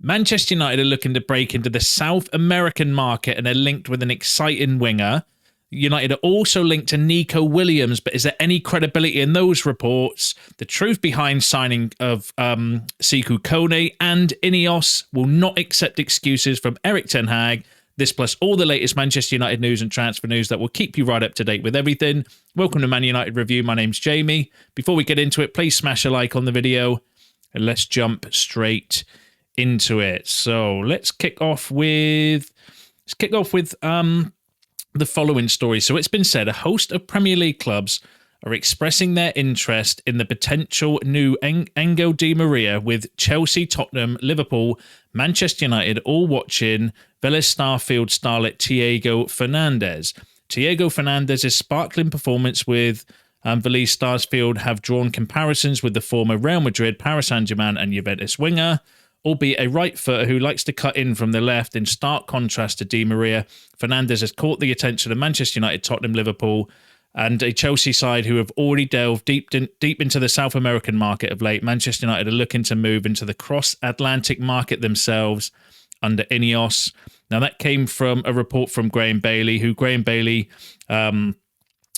Manchester United are looking to break into the South American market and are linked with an exciting winger. United are also linked to Nico Williams, but is there any credibility in those reports? The truth behind signing of Sekou Kone, and INEOS will not accept excuses from Erik Ten Hag. This plus all the latest Manchester United news and transfer news that will keep you right up to date with everything. Welcome to Man United Review. My name's Jamie. Before we get into it, please smash a like on the video and let's jump straight into it. So let's kick off with the following story. So it's been said a host of Premier League clubs are expressing their interest in the potential new Angel Di Maria, with Chelsea, Tottenham, Liverpool, Manchester United all watching Vélez Starfield starlet Thiago Fernández. Thiago Fernández's sparkling performance with Vélez Starfield have drawn comparisons with the former Real Madrid, Paris Saint-Germain and Juventus winger, albeit a right footer who likes to cut in from the left. In stark contrast to Di Maria, Fernandes has caught the attention of Manchester United, Tottenham, Liverpool, and a Chelsea side who have already delved deep into the South American market of late. Manchester United are looking to move into the cross-Atlantic market themselves under INEOS. Now, that came from a report from Graham Bailey, who Graham Bailey, I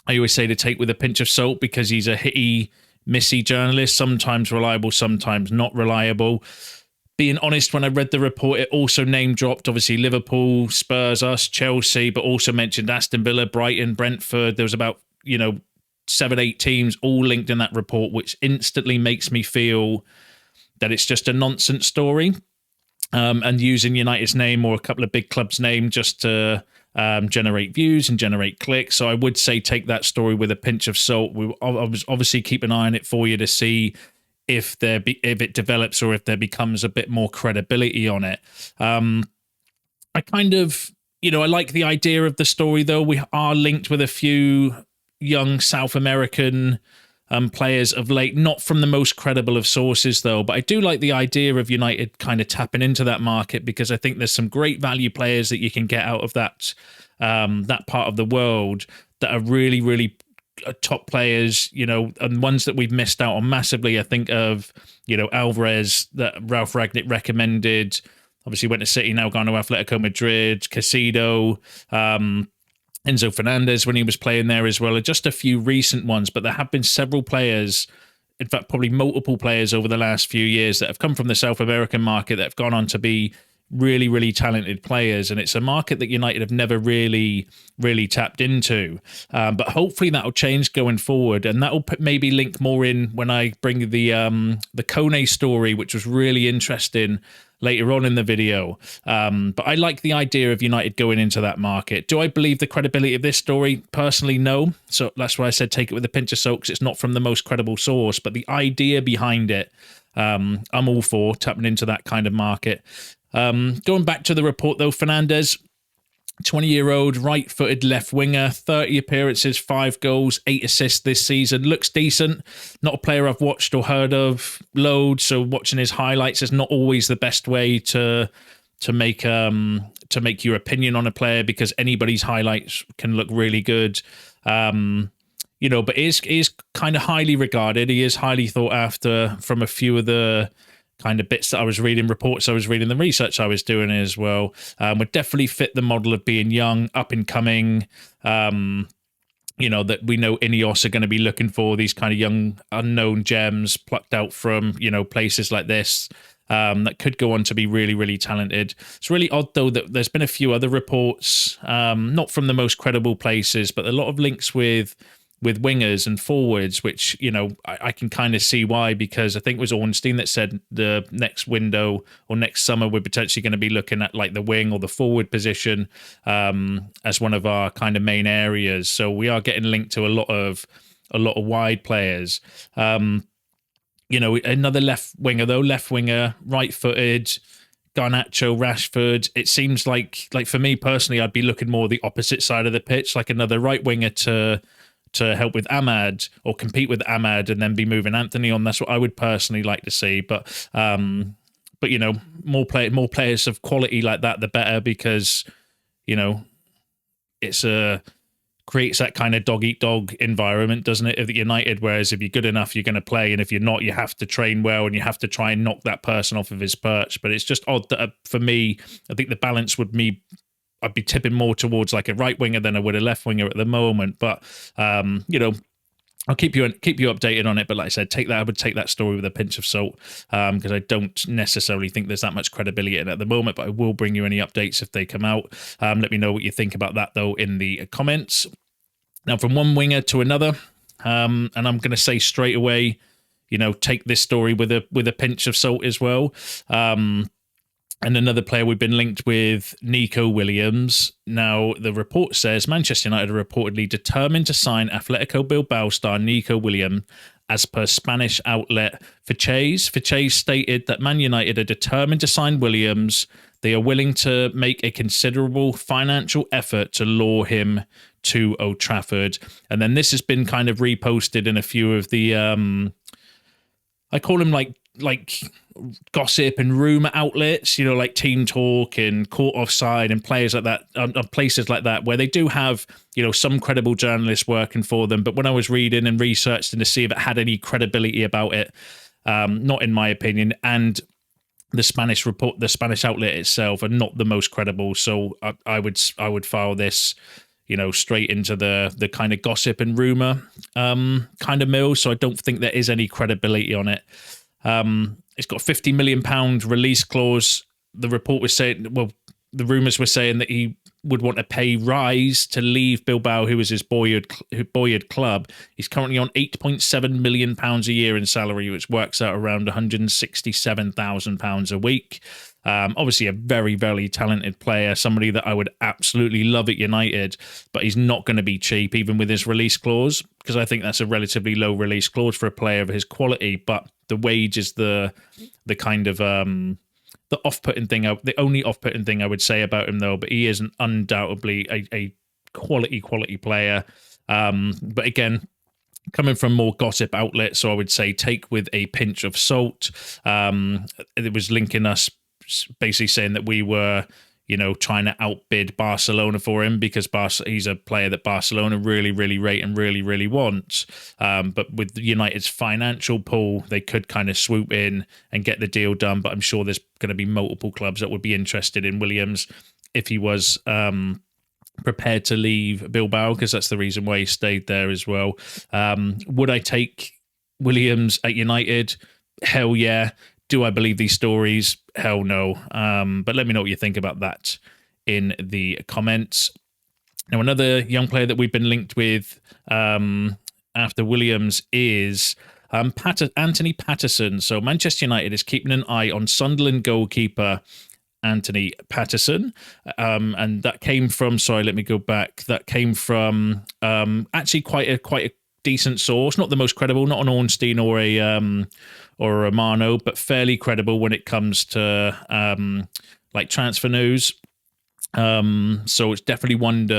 always say to take with a pinch of salt because he's a hit-missy journalist, sometimes reliable, sometimes not reliable. Being honest, when I read the report, it also name-dropped, obviously, Liverpool, Spurs, us, Chelsea, but also mentioned Aston Villa, Brighton, Brentford. There was about, 7-8 teams all linked in that report, which instantly makes me feel that it's just a nonsense story. And using United's name or a couple of big clubs' name just to generate views and generate clicks. So I would say take that story with a pinch of salt. We obviously keep an eye on it for you to see if it develops or if there becomes a bit more credibility on it. I kind of, I like the idea of the story, though. We are linked with a few young South American players of late, not from the most credible of sources, though. But I do like the idea of United kind of tapping into that market, because I think there's some great value players that you can get out of that part of the world that are really, really top players, and ones that we've missed out on massively. I think of, Alvarez, that Ralph Rangnick recommended, obviously went to City, now gone to Atletico Madrid, Casido, Enzo Fernandez when he was playing there as well, just a few recent ones, but there have been several players, in fact, probably multiple players over the last few years that have come from the South American market that have gone on to be really, really talented players. And it's a market that United have never really tapped into. But hopefully that'll change going forward. And that'll maybe link more in when I bring the Kone story, which was really interesting later on in the video. But I like the idea of United going into that market. Do I believe the credibility of this story? Personally, no. So that's why I said take it with a pinch of salt, because it's not from the most credible source. But the idea behind it, I'm all for tapping into that kind of market. Going back to the report, though, Fernandez, 20-year-old right-footed left winger, 30 appearances, 5 goals, 8 assists this season. Looks decent. Not a player I've watched or heard of loads, so watching his highlights is not always the best way to make your opinion on a player, because anybody's highlights can look really good. But is kind of highly regarded. He is highly thought after from a few of the kind of bits that I was reading, reports I was reading, the research I was doing as well. Would definitely fit the model of being young, up and coming, that we know INEOS are going to be looking for, these kind of young, unknown gems plucked out from, places like this, that could go on to be really, really talented. It's really odd, though, that there's been a few other reports, not from the most credible places, but a lot of links with wingers and forwards, which, I can kind of see why, because I think it was Ornstein that said the next window or next summer we're potentially going to be looking at like the wing or the forward position as one of our kind of main areas. So we are getting linked to a lot of wide players. Another left winger, right-footed, Garnacho, Rashford. It seems like for me personally, I'd be looking more the opposite side of the pitch, like another right winger to help with Ahmad or compete with Ahmad and then be moving Anthony on. That's what I would personally like to see. But more players of quality like that, the better, because it's a creates that kind of dog-eat-dog environment, doesn't it, at United? Whereas if you're good enough, you're going to play, and if you're not, you have to train well, and you have to try and knock that person off of his perch. But it's just odd that for me, I think the balance would be I'd be tipping more towards like a right winger than I would a left winger at the moment. But I'll keep you updated on it. But like I said, I would take that story with a pinch of salt, because I don't necessarily think there's that much credibility in it at the moment. But I will bring you any updates if they come out. Let me know what you think about that though in the comments. Now, from one winger to another, and I'm going to say straight away, take this story with a pinch of salt as well. And another player we've been linked with, Nico Williams. Now, the report says Manchester United are reportedly determined to sign Atletico Bilbao star Nico Williams, as per Spanish outlet Fiches. Fiches stated that Man United are determined to sign Williams. They are willing to make a considerable financial effort to lure him to Old Trafford. And then this has been kind of reposted in a few of the, I call them like gossip and rumor outlets, like Team Talk and Court Offside and players like that, places like that, where they do have, some credible journalists working for them. But when I was reading and researching to see if it had any credibility about it, not in my opinion, and the Spanish outlet itself are not the most credible. So I would file this, straight into the kind of gossip and rumor kind of mill. So I don't think there is any credibility on it. It's got a £50 million release clause. The report was saying, the rumours were saying that he would want to pay Rise to leave Bilbao, who was his boyhood club. He's currently on £8.7 million a year in salary, which works out around £167,000 a week. Obviously a very, very talented player, somebody that I would absolutely love at United, but he's not going to be cheap, even with his release clause, because I think that's a relatively low release clause for a player of his quality. But the wage is the kind of the off-putting thing. The only off-putting thing I would say about him, though, but he is undoubtedly a quality player. But again, coming from more gossip outlets, so I would say take with a pinch of salt. It was linking us, basically saying that we were, trying to outbid Barcelona for him because he's a player that Barcelona really, really rate and really, really want. But with United's financial pool, they could kind of swoop in and get the deal done. But I'm sure there's going to be multiple clubs that would be interested in Williams if he was prepared to leave Bilbao, because that's the reason why he stayed there as well. Would I take Williams at United? Hell yeah. Do I believe these stories? Hell no. But let me know what you think about that in the comments. Now, another young player that we've been linked with after Williams is Anthony Patterson. So Manchester United is keeping an eye on Sunderland goalkeeper Anthony Patterson. And that came from, let me go back. That came from actually quite a decent source, not the most credible, not an Ornstein or a Romano, but fairly credible when it comes to like transfer news. So it's definitely one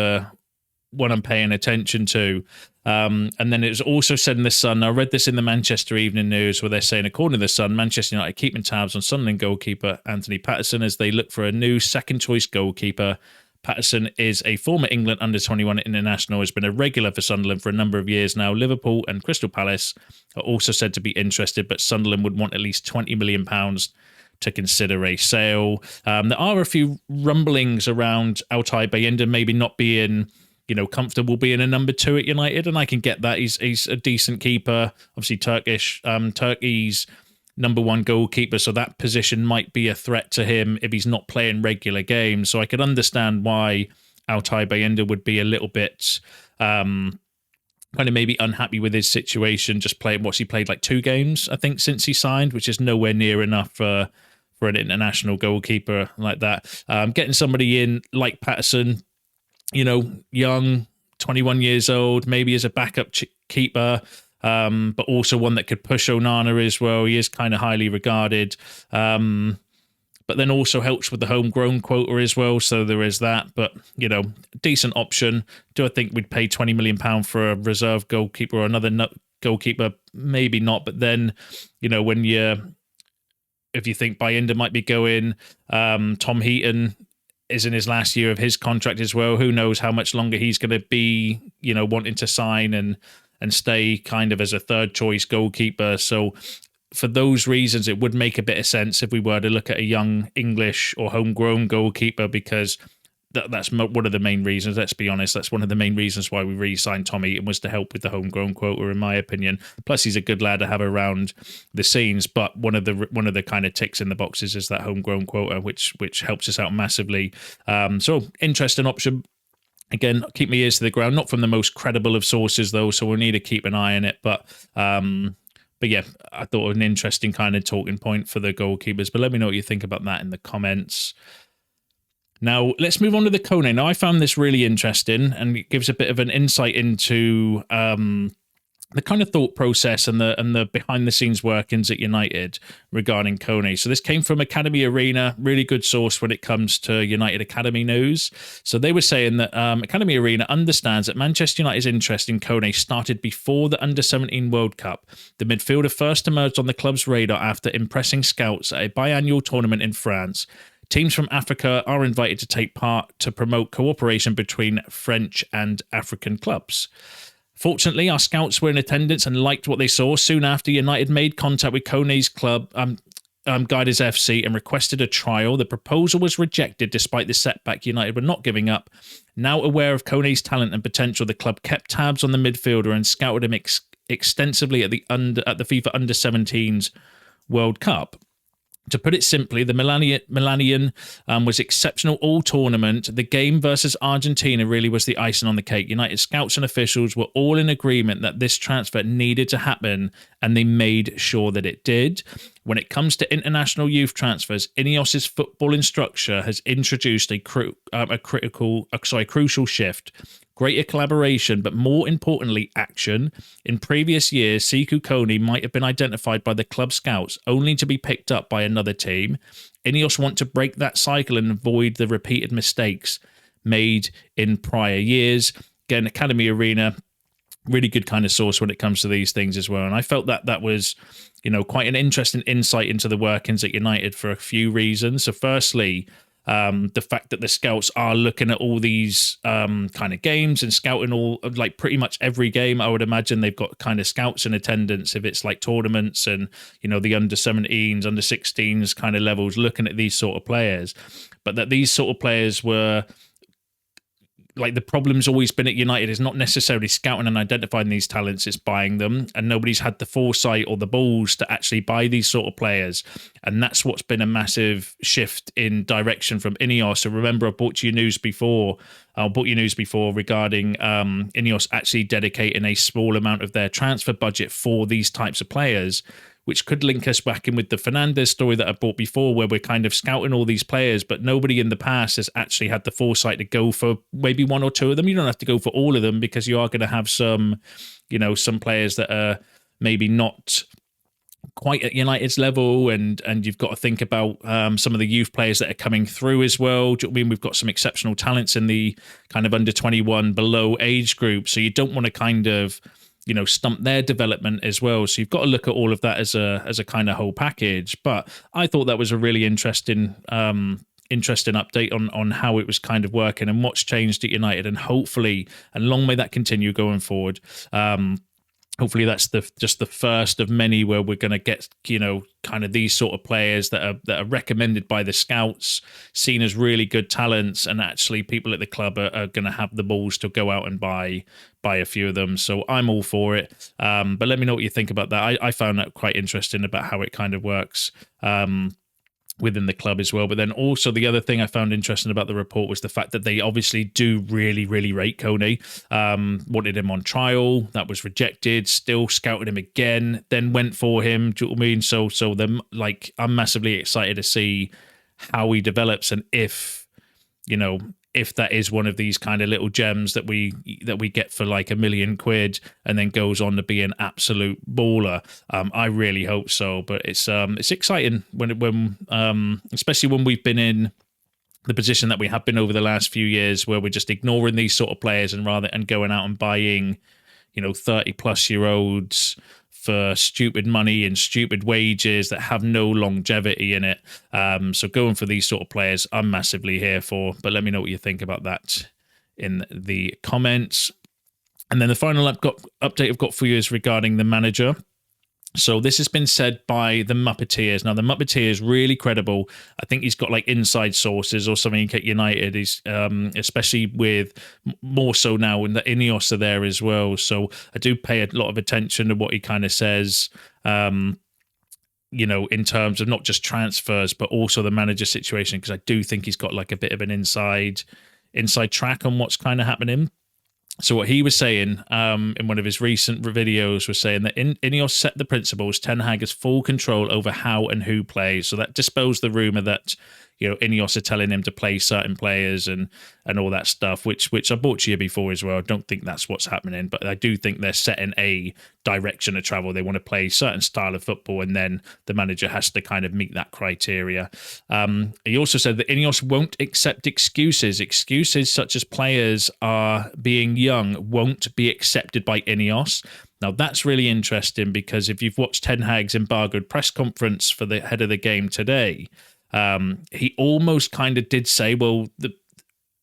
I'm paying attention to. And then it was also said in the Sun, I read this in the Manchester Evening News, where they're saying, according to the Sun, Manchester United keeping tabs on Sunderland goalkeeper Anthony Patterson as they look for a new second choice goalkeeper. Patterson is a former England under-21 international, has been a regular for Sunderland for a number of years now. Liverpool and Crystal Palace are also said to be interested, but Sunderland would want at least £20 million to consider a sale. There are a few rumblings around Altay Bayindir maybe not being, comfortable being a number 2 at United, and I can get that. He's a decent keeper, obviously Turkey's number 1 goalkeeper, so that position might be a threat to him if he's not playing regular games. So I could understand why Altay Bayindir would be a little bit kind of maybe unhappy with his situation, just playing he played like 2 games, I think, since he signed, which is nowhere near enough for an international goalkeeper like that. Getting somebody in like Patterson, young, 21 years old, maybe as a backup keeper, but also one that could push Onana as well. He is kind of highly regarded, but then also helps with the homegrown quota as well. So there is that, but, decent option. Do I think we'd pay £20 million for a reserve goalkeeper or another goalkeeper? Maybe not. But then, if you think Bayindir might be going, Tom Heaton is in his last year of his contract as well. Who knows how much longer he's going to be, wanting to sign and stay kind of as a third choice goalkeeper. So for those reasons, it would make a bit of sense if we were to look at a young English or homegrown goalkeeper, because that's one of the main reasons. Let's be honest, that's one of the main reasons why we re-signed Tom Eaton, was to help with the homegrown quota, in my opinion. Plus, he's a good lad to have around the scenes. But one of the kind of ticks in the boxes is that homegrown quota, which helps us out massively. So interesting option. Again, keep my ears to the ground. Not from the most credible of sources though, so we'll need to keep an eye on it. But yeah, I thought an interesting kind of talking point for the goalkeepers. But let me know what you think about that in the comments. Now, let's move on to the Kone. Now, I found this really interesting, and it gives a bit of an insight into the kind of thought process and the behind-the-scenes workings at United regarding Kone. So this came from Academy Arena, really good source when it comes to United Academy news. So they were saying that Academy Arena understands that Manchester United's interest in Kone started before the Under-17 World Cup. The midfielder first emerged on the club's radar after impressing scouts at a biannual tournament in France. Teams from Africa are invited to take part to promote cooperation between French and African clubs. Fortunately, our scouts were in attendance and liked what they saw. Soon after, United made contact with Kone's club, Guiders FC, and requested a trial. The proposal was rejected despite the setback. United were not giving up. Now aware of Kone's talent and potential, the club kept tabs on the midfielder and scouted him extensively at the FIFA Under-17s World Cup. To put it simply, the Milanian was exceptional all tournament. The game versus Argentina really was the icing on the cake. United scouts and officials were all in agreement that this transfer needed to happen, and they made sure that it did. When it comes to international youth transfers, INEOS's footballing structure has introduced a crucial shift. Greater collaboration, but more importantly, action. In previous years, Sekou Kone might have been identified by the club scouts only to be picked up by another team. INEOS want to break that cycle and avoid the repeated mistakes made in prior years. Again, Academy Arena, really good kind of source when it comes to these things as well. And I felt that was, quite an interesting insight into the workings at United for a few reasons. So firstly, the fact that the scouts are looking at all these kind of games and scouting all, like pretty much every game. I would imagine they've got kind of scouts in attendance if it's like tournaments and, the under-17s, under-16s kind of levels, looking at these sort of players. But that these sort of players were, like, the problem's always been at United is not necessarily scouting and identifying these talents, it's buying them. And nobody's had the foresight or the balls to actually buy these sort of players. And that's what's been a massive shift in direction from INEOS. So remember, I brought you news before regarding INEOS actually dedicating a small amount of their transfer budget for these types of players, which could link us back in with the Fernández story that I brought before, where we're kind of scouting all these players, but nobody in the past has actually had the foresight to go for maybe one or two of them. You don't have to go for all of them, because you are going to have some, some players that are maybe not quite at United's level, and you've got to think about some of the youth players that are coming through as well. Do you know what I mean? We've got some exceptional talents in the kind of under 21 below age group, so you don't want to kind of stump their development as well. So you've got to look at all of that as a kind of whole package. But I thought that was a really interesting update on how it was kind of working and what's changed at United, and hopefully, and long may that continue going forward. Hopefully that's just the first of many where we're going to get, kind of these sort of players that are recommended by the scouts, seen as really good talents, and actually people at the club are going to have the balls to go out and buy a few of them. So I'm all for it. But let me know what you think about that. I found that quite interesting about how it kind of works within the club as well. But then also the other thing I found interesting about the report was the fact that they obviously do really, really rate Kone. Wanted him on trial, that was rejected, still scouted him again, then went for him. Do you know what I mean? So them, like, I'm massively excited to see how he develops, and if that is one of these kind of little gems that we get for like £1 million and then goes on to be an absolute baller. I really hope so. But it's exciting when especially when we've been in the position that we have been over the last few years, where we're just ignoring these sort of players and going out and buying 30 plus year olds, for stupid money and stupid wages that have no longevity in it. So going for these sort of players, I'm massively here for. But let me know what you think about that in the comments. And then the final update I've got for you is regarding the manager. So this has been said by the Muppeteers. Now, the Muppeteer is really credible. I think he's got like inside sources or something at United. He's especially with more so now when the INEOS are there as well. So I do pay a lot of attention to what he kind of says, in terms of not just transfers, but also the manager situation, because I do think he's got like a bit of an inside track on what's kind of happening. So what he was saying in one of his recent videos was saying that INEOS set the principles. Ten Hag has full control over how and who plays. So that dispels the rumour that, INEOS are telling him to play certain players and all that stuff, which I brought to you before as well. I don't think that's what's happening, but I do think they're setting a direction of travel. They want to play a certain style of football, and then the manager has to kind of meet that criteria. He also said that INEOS won't accept excuses. Excuses such as players are being young won't be accepted by INEOS. Now, that's really interesting, because if you've watched Ten Hag's embargoed press conference for the head of the game today, he almost kind of did say, well,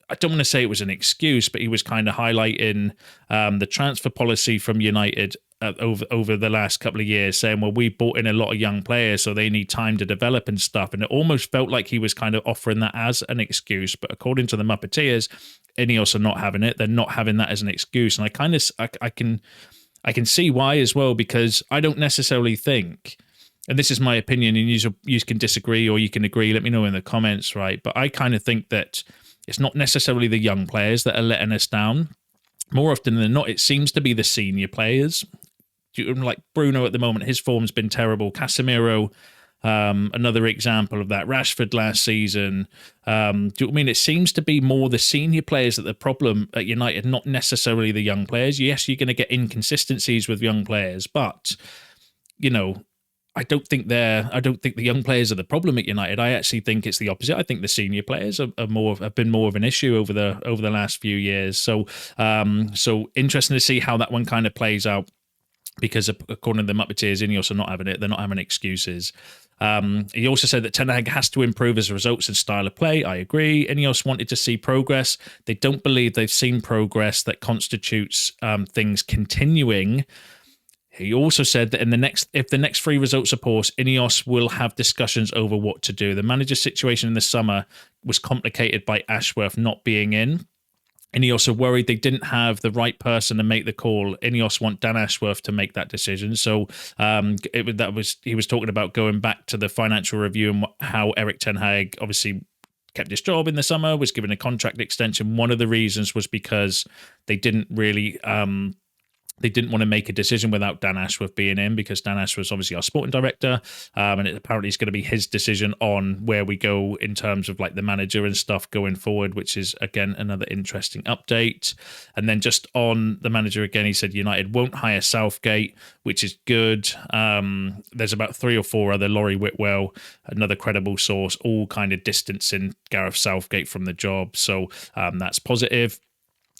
I don't want to say it was an excuse, but he was kind of highlighting the transfer policy from United over the last couple of years, saying, well, we brought in a lot of young players, so they need time to develop and stuff. And it almost felt like he was kind of offering that as an excuse. But according to the Muppeteers, INEOS are not having it. They're not having that as an excuse. And I can see why as well, because I don't necessarily think, and this is my opinion, and you can disagree or you can agree, let me know in the comments, right? But I kind of think that it's not necessarily the young players that are letting us down. More often than not, it seems to be the senior players. Like Bruno at the moment, his form's been terrible. Casemiro, another example of that. Rashford last season. Do you know what I mean? It seems to be more the senior players that the problem at United, not necessarily the young players. Yes, you're going to get inconsistencies with young players, but, I don't think the young players are the problem at United. I actually think it's the opposite. I think the senior players have been more of an issue over the last few years. So interesting to see how that one kind of plays out, because according to the Muppeteers, INEOS are not having it. They're not having excuses. He also said that Ten Hag has to improve his results and style of play. I agree. INEOS wanted to see progress. They don't believe they've seen progress that constitutes things continuing. He also said that if the next three results are poor, INEOS will have discussions over what to do. The manager situation in the summer was complicated by Ashworth not being in. INEOS are worried they didn't have the right person to make the call. INEOS want Dan Ashworth to make that decision. So he was talking about going back to the financial review and how Erik Ten Hag obviously kept his job in the summer, was given a contract extension. One of the reasons was because they didn't really they didn't want to make a decision without Dan Ashworth being in, because Dan Ashworth's obviously our sporting director, and it apparently is going to be his decision on where we go in terms of like the manager and stuff going forward, which is, again, another interesting update. And then just on the manager again, he said United won't hire Southgate, which is good. There's about 3 or 4 other, Laurie Whitwell, another credible source, all kind of distancing Gareth Southgate from the job. So that's positive.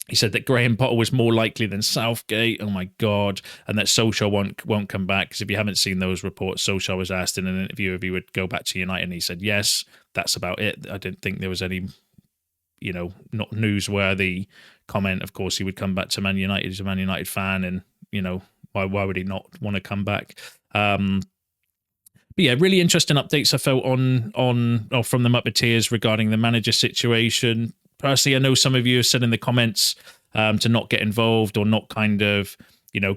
He said that Graham Potter was more likely than Southgate. Oh my God. And that Solskjaer won't come back. Because if you haven't seen those reports, Solskjaer was asked in an interview if he would go back to United, and he said yes. That's about it. I didn't think there was any, not newsworthy comment. Of course, he would come back to Man United. He's a Man United fan, and, why would he not want to come back? But yeah, really interesting updates I felt from the Muppeteers regarding the manager situation. Personally, I know some of you have said in the comments to not get involved or not kind of,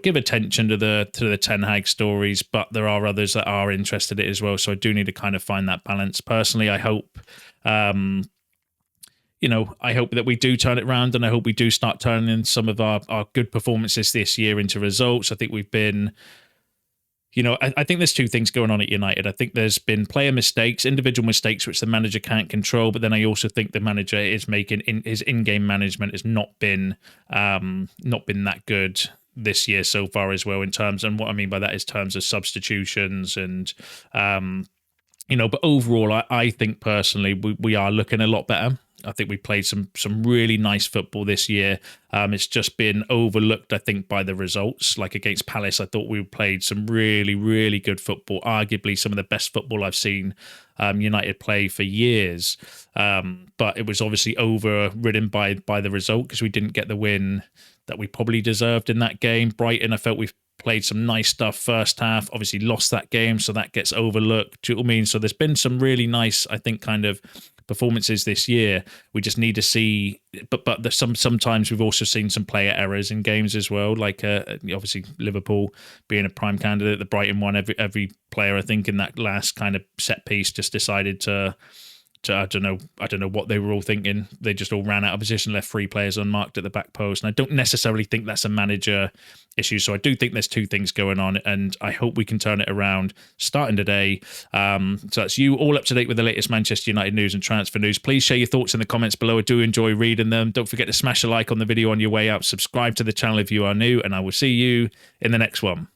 give attention to the Ten Hag stories, but there are others that are interested in it as well. So I do need to kind of find that balance. Personally, I hope, I hope that we do turn it around, and I hope we do start turning some of our good performances this year into results. I think we've been... I think there's 2 things going on at United. I think there's been player mistakes, individual mistakes, which the manager can't control. But then I also think the manager is making his in-game management has not been that good this year so far as well. In terms, and what I mean by that is terms of substitutions and but overall, I think personally we are looking a lot better. I think we played some really nice football this year. It's just been overlooked, I think, by the results. Like against Palace, I thought we played some really, really good football, arguably some of the best football I've seen United play for years. But it was obviously overridden by the result because we didn't get the win that we probably deserved in that game. Brighton, I felt we've played some nice stuff first half, obviously lost that game, so that gets overlooked. Do you know what I mean? So there's been some really nice, I think, kind of performances this year. We just need to see, but there's sometimes we've also seen some player errors in games as well, like obviously Liverpool being a prime candidate. The Brighton one, every player I think in that last kind of set piece just decided to I don't know what they were all thinking. They just all ran out of position, left 3 players unmarked at the back post. And I don't necessarily think that's a manager issue. So I do think there's 2 things going on, and I hope we can turn it around starting today. So that's you all up to date with the latest Manchester United news and transfer news. Please share your thoughts in the comments below. I do enjoy reading them. Don't forget to smash a like on the video on your way out. Subscribe to the channel if you are new, and I will see you in the next one.